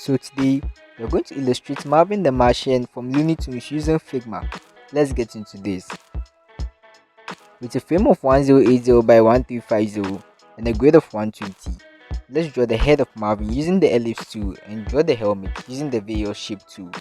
So today we're going to illustrate Marvin the Martian from Looney Tunes using Figma. Let's get into this. With a frame of 1080 by 1350 and a grade of 120, let's draw the head of Marvin using the ellipse tool and draw the helmet using the various shape tool.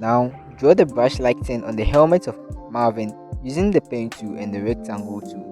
Now, draw the brush-like thing on the helmet of Marvin using the pen tool and the rectangle tool.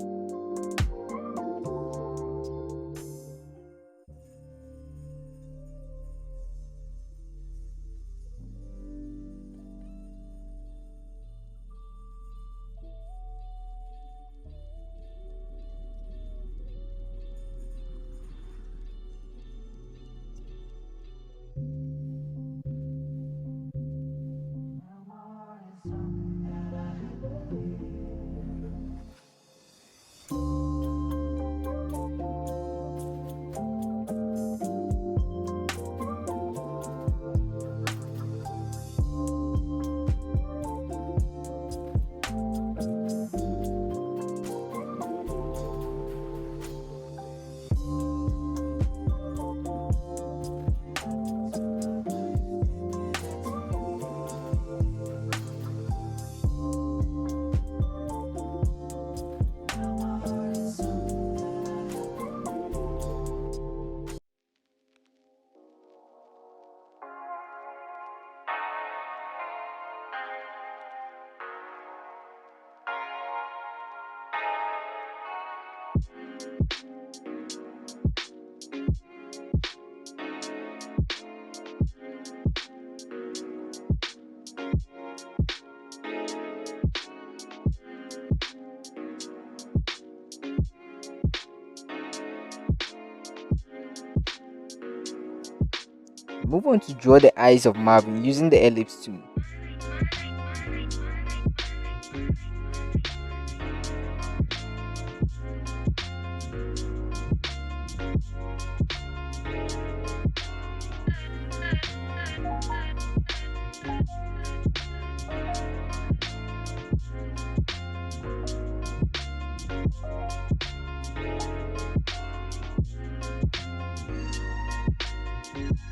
Move on to draw the eyes of Marvin using the ellipse tool.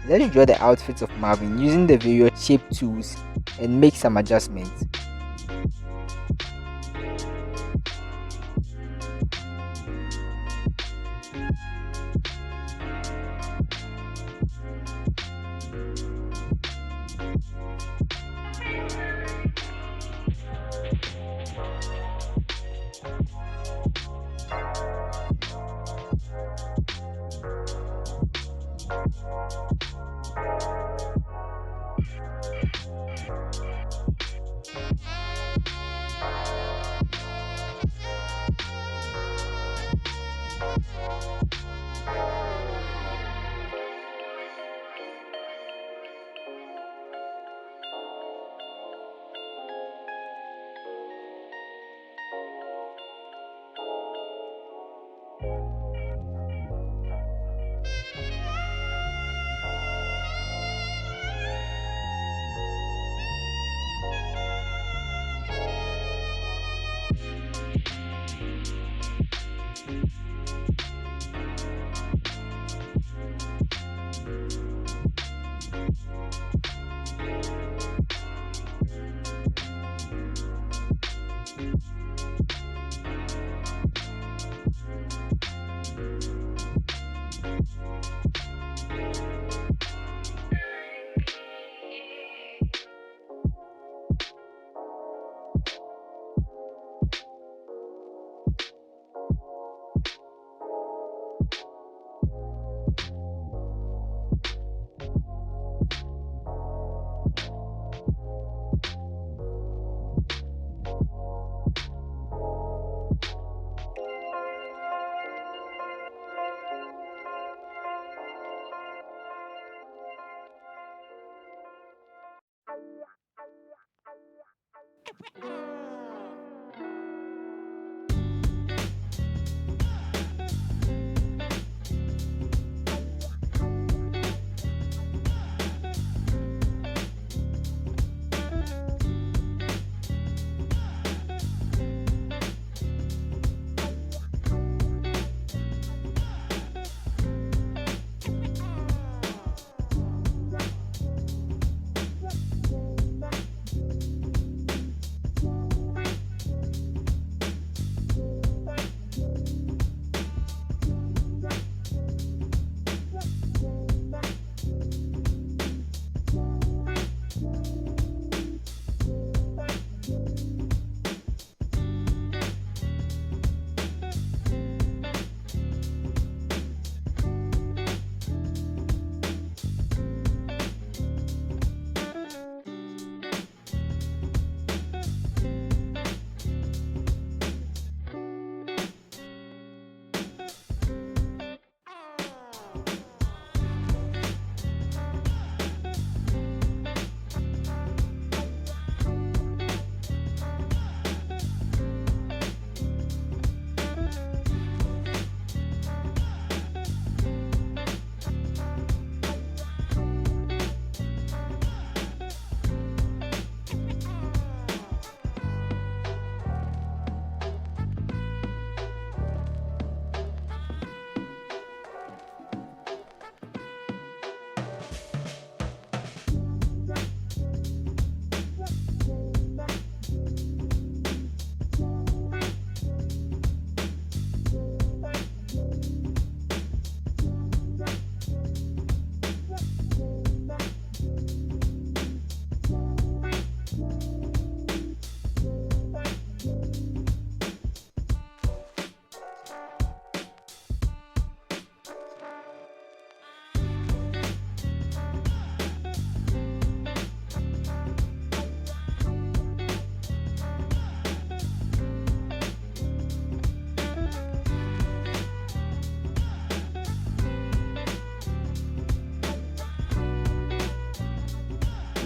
Let's draw the outfit of Marvin using the various shape tools and make some adjustments.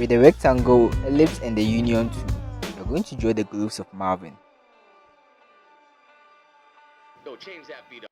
With the rectangle, ellipse and the union tool, we are going to draw the gloves of Marvin. Yo, change that beat up.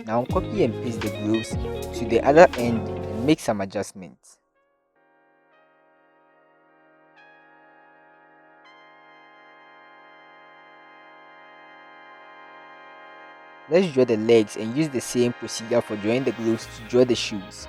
Now copy and paste the gloves to the other end and make some adjustments. Let's draw the legs and use the same procedure for drawing the gloves to draw the shoes.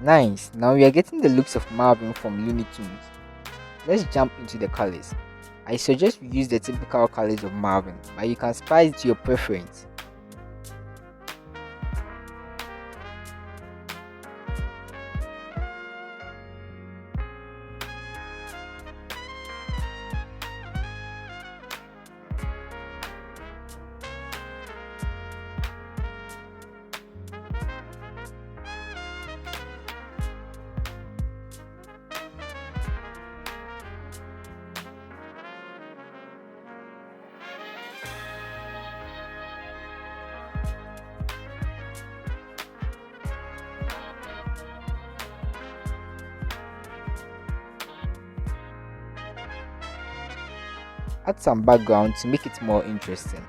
Nice, now we are getting the looks of Marvin from Looney Tunes. Let's jump into the colors. I suggest we use the typical colors of Marvin, but you can spice it to your preference. Add some background to make it more interesting.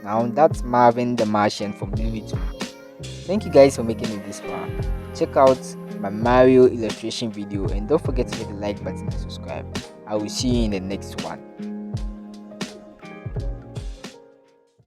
Now that's Marvin the Martian from Looney Tunes. Thank you guys for making it this far. Check out my Mario illustration video and don't forget to hit the like button and subscribe. I will see you in the next one.